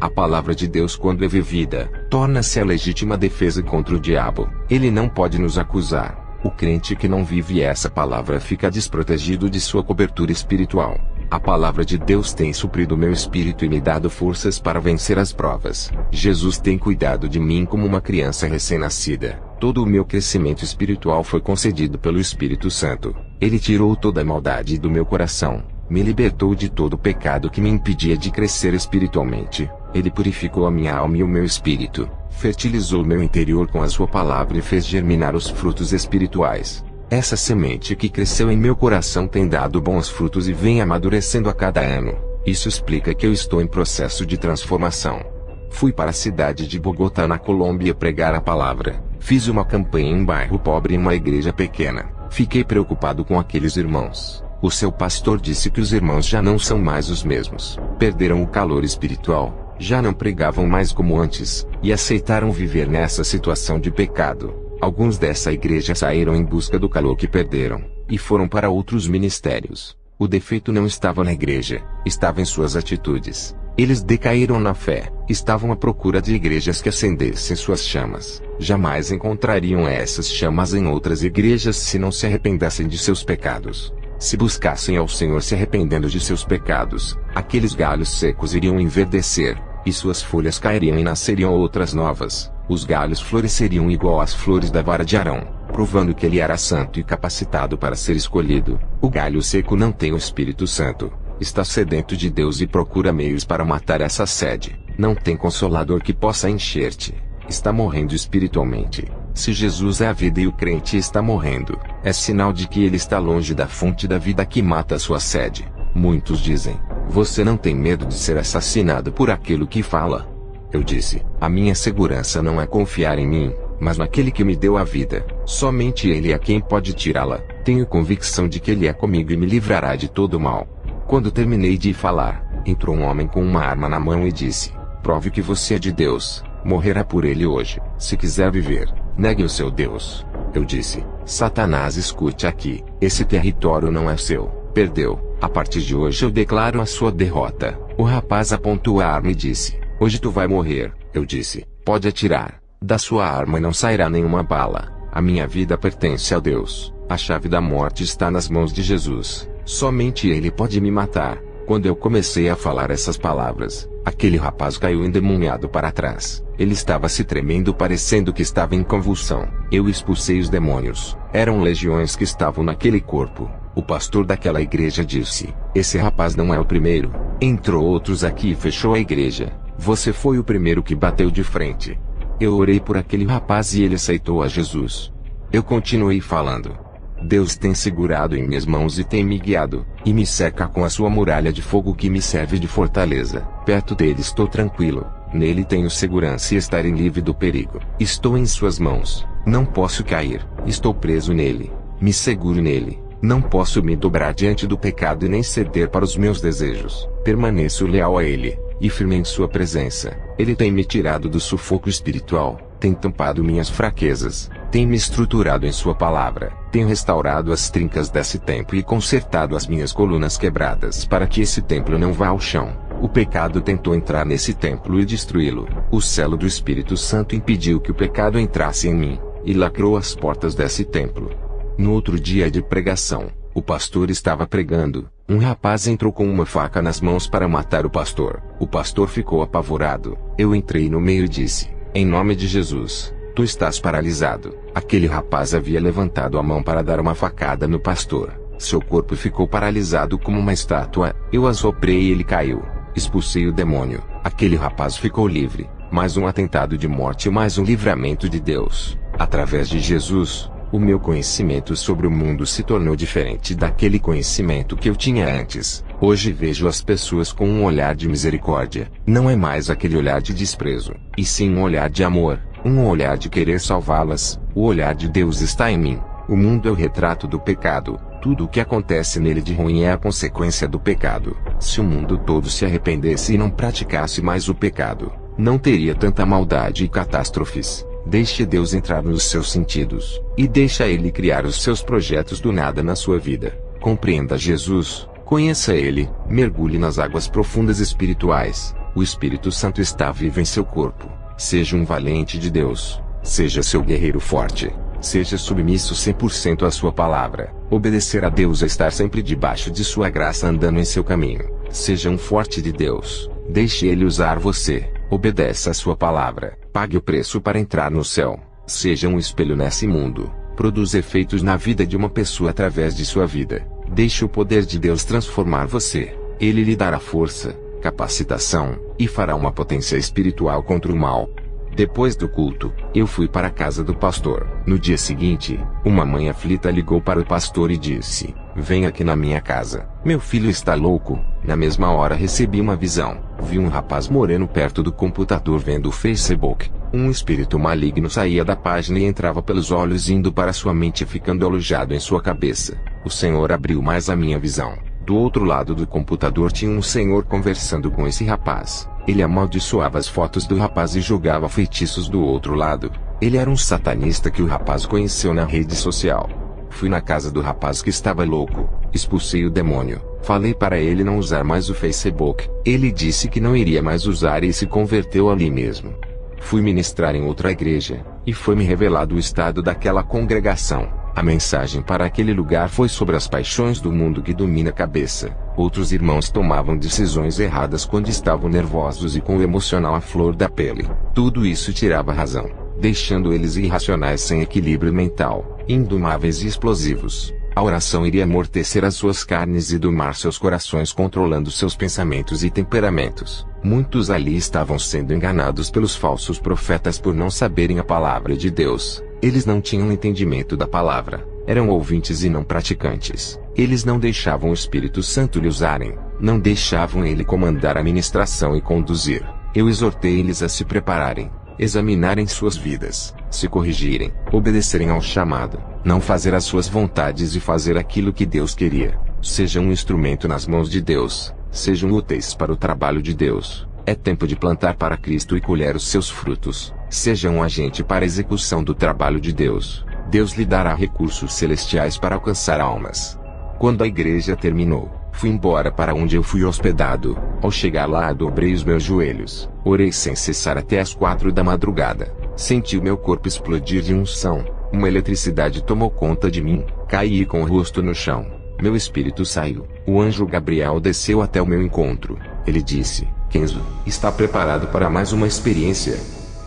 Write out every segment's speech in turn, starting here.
A palavra de Deus, quando é vivida, torna-se a legítima defesa contra o diabo. Ele não pode nos acusar. O crente que não vive essa palavra fica desprotegido de sua cobertura espiritual. A palavra de Deus tem suprido meu espírito e me dado forças para vencer as provas. Jesus tem cuidado de mim como uma criança recém-nascida. Todo o meu crescimento espiritual foi concedido pelo Espírito Santo. Ele tirou toda a maldade do meu coração. Me libertou de todo o pecado que me impedia de crescer espiritualmente. Ele purificou a minha alma e o meu espírito, fertilizou meu interior com a sua palavra e fez germinar os frutos espirituais. Essa semente que cresceu em meu coração tem dado bons frutos e vem amadurecendo a cada ano. Isso explica que eu estou em processo de transformação. Fui para a cidade de Bogotá, na Colômbia, pregar a palavra. Fiz uma campanha em um bairro pobre em uma igreja pequena. Fiquei preocupado com aqueles irmãos. O seu pastor disse que os irmãos já não são mais os mesmos. Perderam o calor espiritual, já não pregavam mais como antes, e aceitaram viver nessa situação de pecado. Alguns dessa igreja saíram em busca do calor que perderam, e foram para outros ministérios. O defeito não estava na igreja, estava em suas atitudes. Eles decaíram na fé, estavam à procura de igrejas que acendessem suas chamas. Jamais encontrariam essas chamas em outras igrejas se não se arrependessem de seus pecados. Se buscassem ao Senhor se arrependendo de seus pecados, aqueles galhos secos iriam enverdecer, e suas folhas cairiam e nasceriam outras novas. Os galhos floresceriam igual às flores da vara de Arão, provando que ele era santo e capacitado para ser escolhido. O galho seco não tem o Espírito Santo. Está sedento de Deus e procura meios para matar essa sede. Não tem consolador que possa encher-te. Está morrendo espiritualmente. Se Jesus é a vida e o crente está morrendo, é sinal de que ele está longe da fonte da vida que mata a sua sede. Muitos dizem: você não tem medo de ser assassinado por aquilo que fala? Eu disse: a minha segurança não é confiar em mim, mas naquele que me deu a vida. Somente ele é quem pode tirá-la. Tenho convicção de que ele é comigo e me livrará de todo o mal. Quando terminei de falar, entrou um homem com uma arma na mão e disse: prove que você é de Deus. Morrerá por ele hoje. Se quiser viver, negue o seu Deus. Eu disse: Satanás, escute aqui. Esse território não é seu. Perdeu. A partir de hoje eu declaro a sua derrota. O rapaz apontou a arma e disse: hoje tu vai morrer. Eu disse: pode atirar. Da sua arma não sairá nenhuma bala. A minha vida pertence a Deus. A chave da morte está nas mãos de Jesus. Somente Ele pode me matar. Quando eu comecei a falar essas palavras, aquele rapaz caiu endemoniado para trás. Ele estava se tremendo, parecendo que estava em convulsão. Eu expulsei os demônios. Eram legiões que estavam naquele corpo. O pastor daquela igreja disse: esse rapaz não é o primeiro. Entrou outros aqui e fechou a igreja. Você foi o primeiro que bateu de frente. Eu orei por aquele rapaz e ele aceitou a Jesus. Eu continuei falando. Deus tem segurado em minhas mãos e tem me guiado, e me cerca com a sua muralha de fogo que me serve de fortaleza. Perto dele estou tranquilo, nele tenho segurança e estarei livre do perigo. Estou em suas mãos, não posso cair, estou preso nele, me seguro nele, não posso me dobrar diante do pecado e nem ceder para os meus desejos. Permaneço leal a ele, e firme em sua presença. Ele tem me tirado do sufoco espiritual, tem tampado minhas fraquezas, tem me estruturado em sua palavra, tem restaurado as trincas desse templo e consertado as minhas colunas quebradas para que esse templo não vá ao chão. O pecado tentou entrar nesse templo e destruí-lo. O selo do Espírito Santo impediu que o pecado entrasse em mim, e lacrou as portas desse templo. No outro dia de pregação, o pastor estava pregando. Um rapaz entrou com uma faca nas mãos para matar o pastor. O pastor ficou apavorado. Eu entrei no meio e disse: em nome de Jesus, tu estás paralisado. Aquele rapaz havia levantado a mão para dar uma facada no pastor. Seu corpo ficou paralisado como uma estátua. Eu assoprei e ele caiu. Expulsei o demônio. Aquele rapaz ficou livre. Mais um atentado de morte e mais um livramento de Deus. Através de Jesus, o meu conhecimento sobre o mundo se tornou diferente daquele conhecimento que eu tinha antes. Hoje vejo as pessoas com um olhar de misericórdia. Não é mais aquele olhar de desprezo, e sim um olhar de amor, um olhar de querer salvá-las. O olhar de Deus está em mim. O mundo é o retrato do pecado. Tudo o que acontece nele de ruim é a consequência do pecado. Se o mundo todo se arrependesse e não praticasse mais o pecado, não teria tanta maldade e catástrofes. Deixe Deus entrar nos seus sentidos, e deixa Ele criar os seus projetos do nada na sua vida. Compreenda Jesus, conheça Ele, mergulhe nas águas profundas espirituais, O Espírito Santo está vivo em seu corpo. Seja um valente de Deus. Seja seu guerreiro forte. Seja submisso 100% à sua palavra. Obedecer a Deus é estar sempre debaixo de sua graça andando em seu caminho. Seja um forte de Deus. Deixe Ele usar você. Obedeça a sua palavra. Pague o preço para entrar no céu. Seja um espelho nesse mundo. Produza efeitos na vida de uma pessoa através de sua vida. Deixe o poder de Deus transformar você. Ele lhe dará força, capacitação, e fará uma potência espiritual contra o mal. Depois do culto, eu fui para a casa do pastor. No dia seguinte, uma mãe aflita ligou para o pastor e disse: "Vem aqui na minha casa. Meu filho está louco." Na mesma hora recebi uma visão. Vi um rapaz moreno perto do computador vendo o Facebook. Um espírito maligno saía da página e entrava pelos olhos indo para sua mente ficando alojado em sua cabeça. O Senhor abriu mais a minha visão. Do outro lado do computador tinha um senhor conversando com esse rapaz. Ele amaldiçoava as fotos do rapaz e jogava feitiços do outro lado. Ele era um satanista que o rapaz conheceu na rede social. Fui na casa do rapaz que estava louco. Expulsei o demônio. Falei para ele não usar mais o Facebook. Ele disse que não iria mais usar e se converteu ali mesmo. Fui ministrar em outra igreja, e foi-me revelado o estado daquela congregação. A mensagem para aquele lugar foi sobre as paixões do mundo que domina a cabeça. Outros irmãos tomavam decisões erradas quando estavam nervosos e com o emocional à flor da pele. Tudo isso tirava a razão, deixando eles irracionais sem equilíbrio mental, indomáveis e explosivos. A oração iria amortecer as suas carnes e domar seus corações controlando seus pensamentos e temperamentos. Muitos ali estavam sendo enganados pelos falsos profetas por não saberem a palavra de Deus. Eles não tinham entendimento da palavra. Eram ouvintes e não praticantes. Eles não deixavam o Espírito Santo lhe usarem. Não deixavam ele comandar a ministração e conduzir. Eu exortei eles a se prepararem, examinarem suas vidas, se corrigirem, obedecerem ao chamado, não fazer as suas vontades e fazer aquilo que Deus queria. Sejam um instrumento nas mãos de Deus. Sejam úteis para o trabalho de Deus. É tempo de plantar para Cristo e colher os seus frutos. Seja um agente para a execução do trabalho de Deus. Deus lhe dará recursos celestiais para alcançar almas. Quando a igreja terminou, fui embora para onde eu fui hospedado. Ao chegar lá, dobrei os meus joelhos. Orei sem cessar até as 4 da madrugada. Senti o meu corpo explodir de unção. Uma eletricidade tomou conta de mim. Caí com o rosto no chão. Meu espírito saiu. O anjo Gabriel desceu até o meu encontro. Ele disse: "Kenzo, está preparado para mais uma experiência?"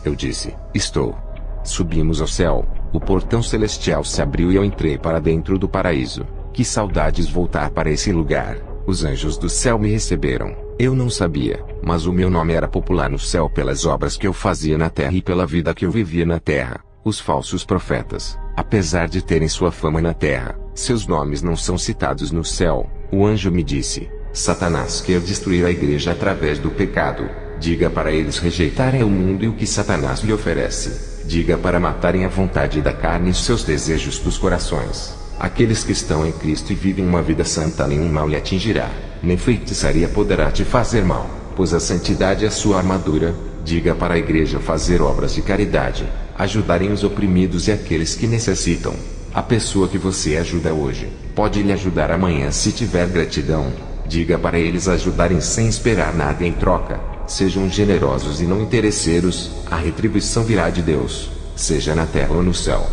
Eu disse: "Estou." Subimos ao céu. O portão celestial se abriu e eu entrei para dentro do paraíso. Que saudades voltar para esse lugar. Os anjos do céu me receberam. Eu não sabia, mas o meu nome era popular no céu pelas obras que eu fazia na terra e pela vida que eu vivia na terra. Os falsos profetas, apesar de terem sua fama na terra, seus nomes não são citados no céu. O anjo me disse: "Satanás quer destruir a igreja através do pecado. Diga para eles rejeitarem o mundo e o que Satanás lhe oferece. Diga para matarem a vontade da carne e seus desejos dos corações. Aqueles que estão em Cristo e vivem uma vida santa, nenhum mal lhe atingirá, nem feitiçaria poderá te fazer mal, pois a santidade é sua armadura." Diga para a igreja fazer obras de caridade, ajudarem os oprimidos e aqueles que necessitam. A pessoa que você ajuda hoje, pode lhe ajudar amanhã se tiver gratidão. Diga para eles ajudarem sem esperar nada em troca. Sejam generosos e não interesseiros, a retribuição virá de Deus, seja na terra ou no céu.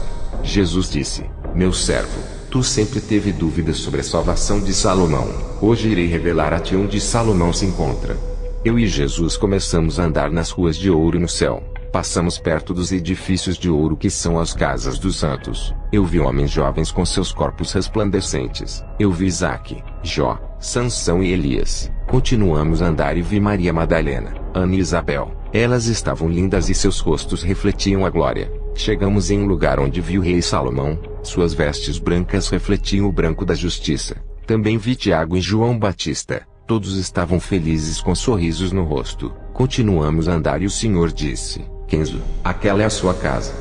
Jesus disse: "Meu servo, tu sempre teve dúvidas sobre a salvação de Salomão. Hoje irei revelar a ti onde Salomão se encontra." Eu e Jesus começamos a andar nas ruas de ouro no céu. Passamos perto dos edifícios de ouro que são as casas dos santos. Eu vi homens jovens com seus corpos resplandecentes. Eu vi Isaque, Jó, Sansão e Elias. Continuamos a andar e vi Maria Madalena, Ana e Isabel. Elas estavam lindas e seus rostos refletiam a glória. Chegamos em um lugar onde vi o rei Salomão. Suas vestes brancas refletiam o branco da justiça. Também vi Tiago e João Batista. Todos estavam felizes com sorrisos no rosto. Continuamos a andar e o Senhor disse: "Kenzo, aquela é a sua casa."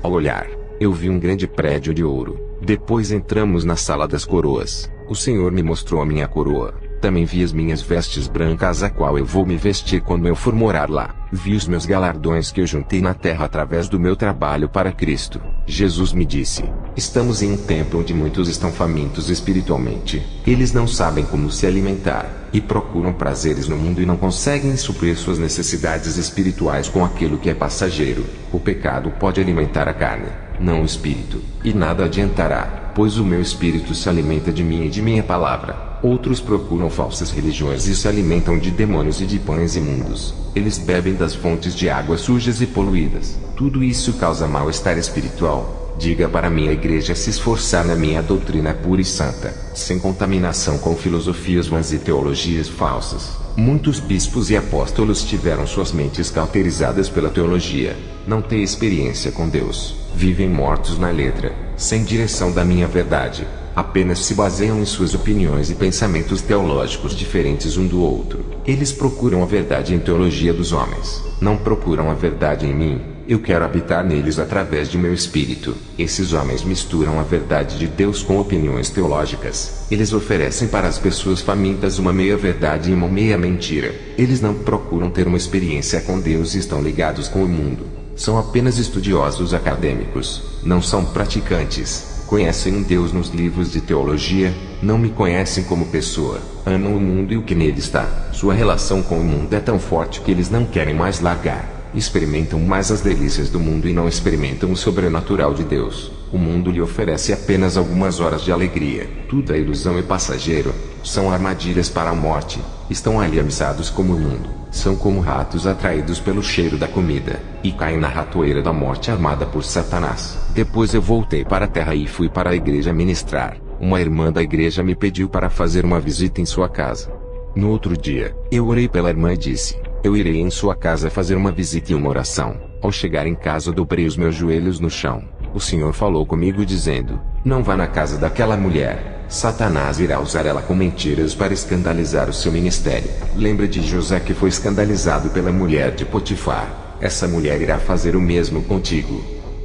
Ao olhar, eu vi um grande prédio de ouro. Depois entramos na sala das coroas. O Senhor me mostrou a minha coroa. Também vi as minhas vestes brancas, a qual eu vou me vestir quando eu for morar lá. Vi os meus galardões que eu juntei na terra através do meu trabalho para Cristo. Jesus me disse: Estamos em um tempo onde muitos estão famintos espiritualmente. Eles não sabem como se alimentar, e procuram prazeres no mundo e não conseguem suprir suas necessidades espirituais com aquilo que é passageiro. O pecado pode alimentar a carne, não o espírito, e nada adiantará, pois o meu espírito se alimenta de mim e de minha palavra. Outros procuram falsas religiões e se alimentam de demônios e de pães imundos. Eles bebem das fontes de águas sujas e poluídas. Tudo isso causa mal-estar espiritual. Diga para minha igreja se esforçar na minha doutrina pura e santa, sem contaminação com filosofias vãs e teologias falsas. Muitos bispos e apóstolos tiveram suas mentes cauterizadas pela teologia. Não têm experiência com Deus. Vivem mortos na letra, sem direção da minha verdade. Apenas se baseiam em suas opiniões e pensamentos teológicos diferentes um do outro. Eles procuram a verdade em teologia dos homens. Não procuram a verdade em mim. Eu quero habitar neles através de meu espírito. Esses homens misturam a verdade de Deus com opiniões teológicas. Eles oferecem para as pessoas famintas uma meia verdade e uma meia mentira. Eles não procuram ter uma experiência com Deus e estão ligados com o mundo. São apenas estudiosos acadêmicos. Não são praticantes. Conhecem um Deus nos livros de teologia, não me conhecem como pessoa. Amam o mundo e o que nele está. Sua relação com o mundo é tão forte que eles não querem mais largar. Experimentam mais as delícias do mundo e não experimentam o sobrenatural de Deus. O mundo lhe oferece apenas algumas horas de alegria. Tudo é ilusão e passageiro. São armadilhas para a morte. Estão aliançados como o mundo. São como ratos atraídos pelo cheiro da comida, e caem na ratoeira da morte armada por Satanás. Depois eu voltei para a terra e fui para a igreja ministrar. Uma irmã da igreja me pediu para fazer uma visita em sua casa. No outro dia, eu orei pela irmã e disse: eu irei em sua casa fazer uma visita e uma oração. Ao chegar em casa dobrei os meus joelhos no chão. O Senhor falou comigo dizendo: não vá na casa daquela mulher. Satanás irá usar ela com mentiras para escandalizar o seu ministério. Lembra de José que foi escandalizado pela mulher de Potifar. Essa mulher irá fazer o mesmo contigo.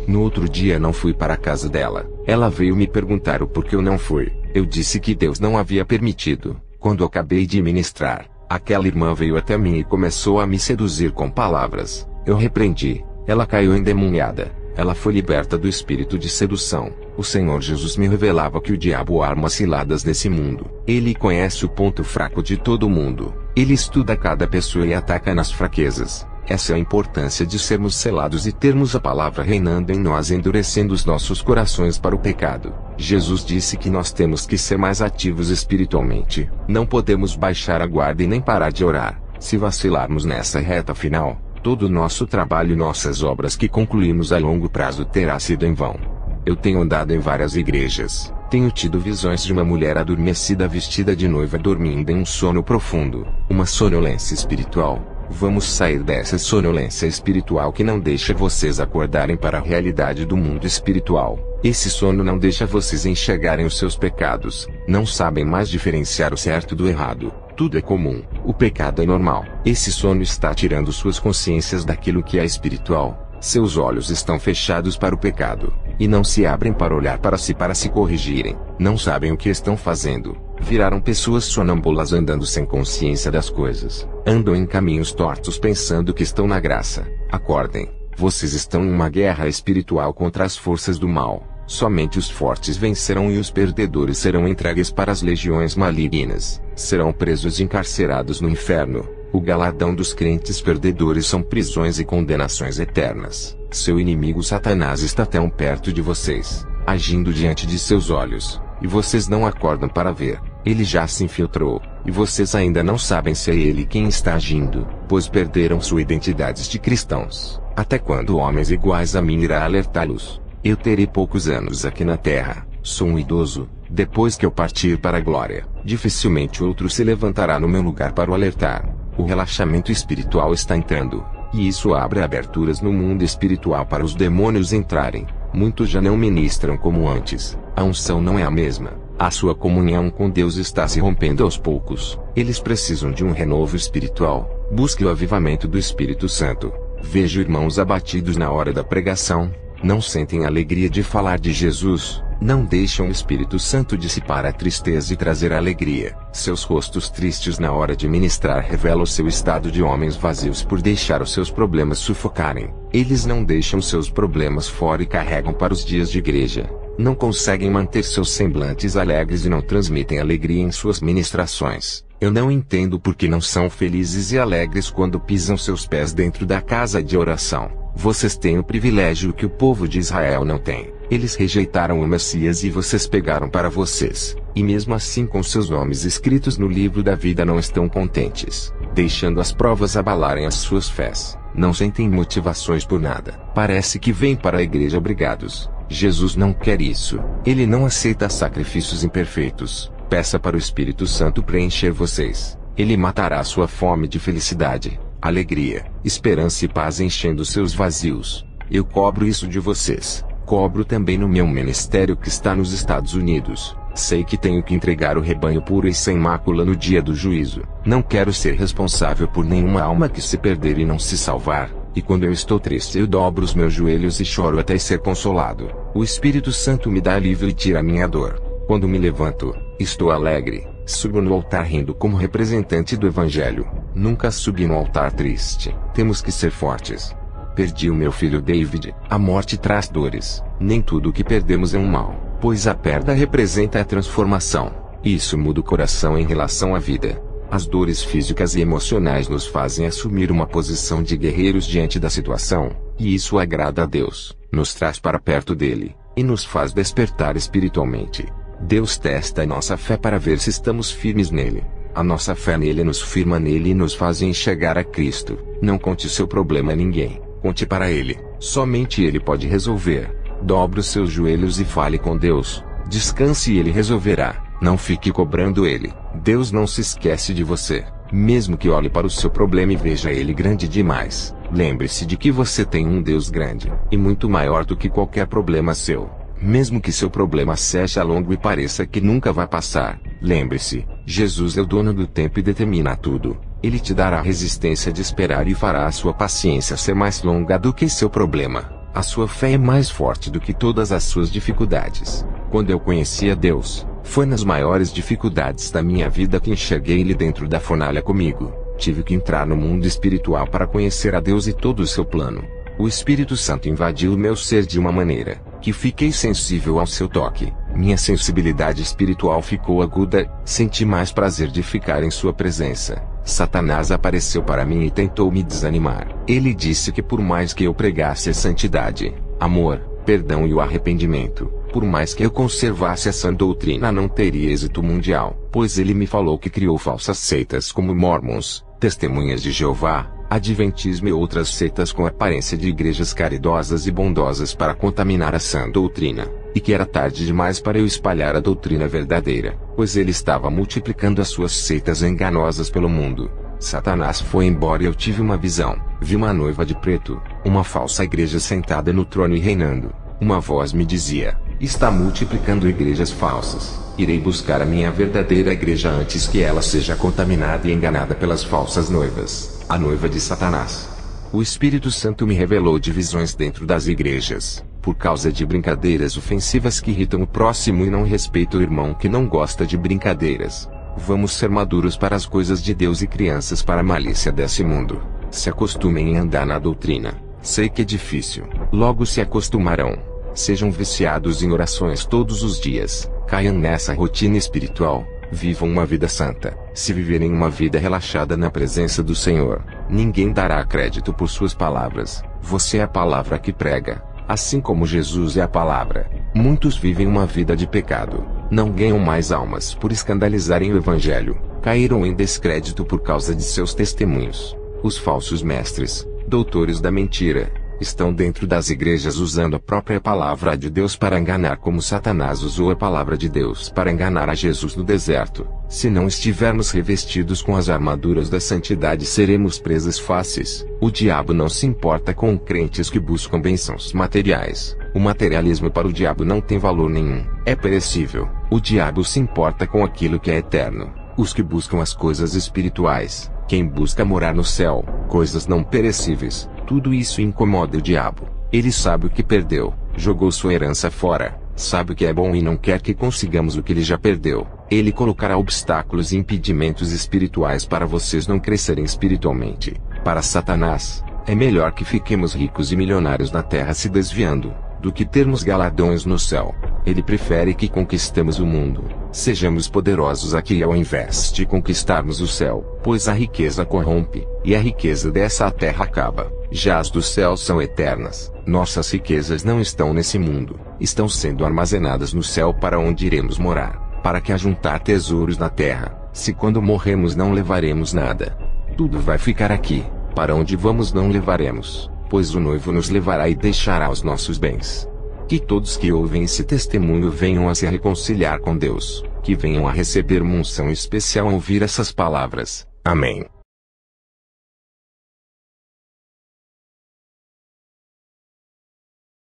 No outro dia não fui para a casa dela. Ela veio me perguntar o porquê eu não fui. Eu disse que Deus não havia permitido. Quando acabei de ministrar, aquela irmã veio até mim e começou a me seduzir com palavras. Eu repreendi. Ela caiu endemoniada. Ela foi liberta do espírito de sedução. O Senhor Jesus me revelava que o diabo arma ciladas nesse mundo. Ele conhece o ponto fraco de todo mundo. Ele estuda cada pessoa e ataca nas fraquezas. Essa é a importância de sermos selados e termos a palavra reinando em nós, endurecendo os nossos corações para o pecado. Jesus disse que nós temos que ser mais ativos espiritualmente. Não podemos baixar a guarda e nem parar de orar. Se vacilarmos nessa reta final, todo o nosso trabalho e nossas obras que concluímos a longo prazo terá sido em vão. Eu tenho andado em várias igrejas. Tenho tido visões de uma mulher adormecida vestida de noiva dormindo em um sono profundo. Uma sonolência espiritual. Vamos sair dessa sonolência espiritual que não deixa vocês acordarem para a realidade do mundo espiritual. Esse sono não deixa vocês enxergarem os seus pecados. Não sabem mais diferenciar o certo do errado. Tudo é comum. O pecado é normal. Esse sono está tirando suas consciências daquilo que é espiritual. Seus olhos estão fechados para o pecado, e não se abrem para olhar para se corrigirem. Não sabem o que estão fazendo. Viraram pessoas sonâmbulas andando sem consciência das coisas. Andam em caminhos tortos pensando que estão na graça. Acordem. Vocês estão em uma guerra espiritual contra as forças do mal. Somente os fortes vencerão e os perdedores serão entregues para as legiões malignas. Serão presos e encarcerados no inferno. O galardão dos crentes perdedores são prisões e condenações eternas. Seu inimigo Satanás está tão perto de vocês, agindo diante de seus olhos, e vocês não acordam para ver. Ele já se infiltrou, e vocês ainda não sabem se é ele quem está agindo, pois perderam sua identidade de cristãos. Até quando homens iguais a mim irá alertá-los? Eu terei poucos anos aqui na terra, sou um idoso. Depois que eu partir para a glória, dificilmente outro se levantará no meu lugar para o alertar. O relaxamento espiritual está entrando, e isso abre aberturas no mundo espiritual para os demônios entrarem. Muitos já não ministram como antes. A unção não é a mesma. A sua comunhão com Deus está se rompendo aos poucos. Eles precisam de um renovo espiritual. Busque o avivamento do Espírito Santo. Vejo irmãos abatidos na hora da pregação. Não sentem alegria de falar de Jesus. Não deixam o Espírito Santo dissipar a tristeza e trazer a alegria. Seus rostos tristes na hora de ministrar revelam o seu estado de homens vazios por deixar os seus problemas sufocarem. Eles não deixam seus problemas fora e carregam para os dias de igreja. não conseguem manter seus semblantes alegres e não transmitem alegria em suas ministrações. Eu não entendo por que não são felizes e alegres quando pisam seus pés dentro da casa de oração. Vocês têm o privilégio que o povo de Israel não tem. Eles rejeitaram o Messias e vocês pegaram para vocês. E mesmo assim com seus nomes escritos no livro da vida não estão contentes, deixando as provas abalarem as suas fés. Não sentem motivações por nada. Parece que vêm para a igreja obrigados. Jesus não quer isso. Ele não aceita sacrifícios imperfeitos. Peça para o Espírito Santo preencher vocês. Ele matará a sua fome de felicidade, alegria, esperança e paz enchendo seus vazios. Eu cobro isso de vocês. Cobro também no meu ministério que está nos Estados Unidos. Sei que tenho que entregar o rebanho puro e sem mácula no dia do juízo. Não quero ser responsável por nenhuma alma que se perder e não se salvar. E quando eu estou triste eu dobro os meus joelhos e choro até ser consolado. O Espírito Santo me dá alívio e tira a minha dor. Quando me levanto, estou alegre. Subo no altar rindo como representante do Evangelho. Nunca subi no altar triste. Temos que ser fortes. Perdi o meu filho David. A morte traz dores. Nem tudo o que perdemos é um mal, pois a perda representa a transformação. Isso muda o coração em relação à vida. As dores físicas e emocionais nos fazem assumir uma posição de guerreiros diante da situação, e isso agrada a Deus, nos traz para perto dele, e nos faz despertar espiritualmente. Deus testa a nossa fé para ver se estamos firmes nele. A nossa fé nele nos firma nele e nos faz enxergar a Cristo. Não conte seu problema a ninguém. Conte para ele. Somente ele pode resolver. Dobre os seus joelhos e fale com Deus. Descanse e ele resolverá. Não fique cobrando ele. Deus não se esquece de você. Mesmo que olhe para o seu problema e veja ele grande demais. Lembre-se de que você tem um Deus grande, e muito maior do que qualquer problema seu. Mesmo que seu problema seja longo e pareça que nunca vai passar, lembre-se, Jesus é o dono do tempo e determina tudo. Ele te dará a resistência de esperar e fará a sua paciência ser mais longa do que seu problema. A sua fé é mais forte do que todas as suas dificuldades. Quando eu conheci a Deus, foi nas maiores dificuldades da minha vida que enxerguei Ele dentro da fornalha comigo. Tive que entrar no mundo espiritual para conhecer a Deus e todo o seu plano. O Espírito Santo invadiu o meu ser de uma maneira que fiquei sensível ao seu toque. Minha sensibilidade espiritual ficou aguda, senti mais prazer de ficar em sua presença. Satanás apareceu para mim e tentou me desanimar. Ele disse que por mais que eu pregasse a santidade, amor, perdão e o arrependimento, por mais que eu conservasse essa doutrina não teria êxito mundial, pois ele me falou que criou falsas seitas como Mormons, Testemunhas de Jeová, Adventismo e outras seitas com aparência de igrejas caridosas e bondosas para contaminar a sã doutrina, e que era tarde demais para eu espalhar a doutrina verdadeira, pois ele estava multiplicando as suas seitas enganosas pelo mundo. Satanás foi embora e eu tive uma visão. Vi uma noiva de preto, uma falsa igreja sentada no trono e reinando. Uma voz me dizia: está multiplicando igrejas falsas. Irei buscar a minha verdadeira igreja antes que ela seja contaminada e enganada pelas falsas noivas, a noiva de Satanás. O Espírito Santo me revelou divisões dentro das igrejas, por causa de brincadeiras ofensivas que irritam o próximo e não respeitam o irmão que não gosta de brincadeiras. Vamos ser maduros para as coisas de Deus e crianças para a malícia desse mundo. Se acostumem em andar na doutrina. Sei que é difícil. Logo se acostumarão. Sejam viciados em orações todos os dias. Caiam nessa rotina espiritual. Vivam uma vida santa. Se viverem uma vida relaxada na presença do Senhor, ninguém dará crédito por suas palavras. Você é a palavra que prega, assim como Jesus é a palavra. Muitos vivem uma vida de pecado. Não ganham mais almas por escandalizarem o Evangelho. Caíram em descrédito por causa de seus testemunhos. Os falsos mestres, doutores da mentira, estão dentro das igrejas usando a própria palavra de Deus para enganar, como Satanás usou a palavra de Deus para enganar a Jesus no deserto. Se não estivermos revestidos com as armaduras da santidade, seremos presas fáceis. O diabo não se importa com crentes que buscam bênçãos materiais. O materialismo para o diabo não tem valor nenhum. É perecível. O diabo se importa com aquilo que é eterno. Os que buscam as coisas espirituais, quem busca morar no céu, coisas não perecíveis, tudo isso incomoda o diabo. Ele sabe o que perdeu, jogou sua herança fora, sabe o que é bom e não quer que consigamos o que ele já perdeu. Ele colocará obstáculos e impedimentos espirituais para vocês não crescerem espiritualmente. Para Satanás, é melhor que fiquemos ricos e milionários na terra se desviando, do que termos galardões no céu. Ele prefere que conquistemos o mundo, sejamos poderosos aqui ao invés de conquistarmos o céu, pois a riqueza corrompe, e a riqueza dessa terra acaba. Já as dos céus são eternas. Nossas riquezas não estão nesse mundo, estão sendo armazenadas no céu para onde iremos morar, para que ajuntar tesouros na terra, se quando morremos não levaremos nada. Tudo vai ficar aqui, para onde vamos não levaremos, pois o noivo nos levará e deixará os nossos bens. Que todos que ouvem esse testemunho venham a se reconciliar com Deus, que venham a receber uma unção especial ao ouvir essas palavras. Amém.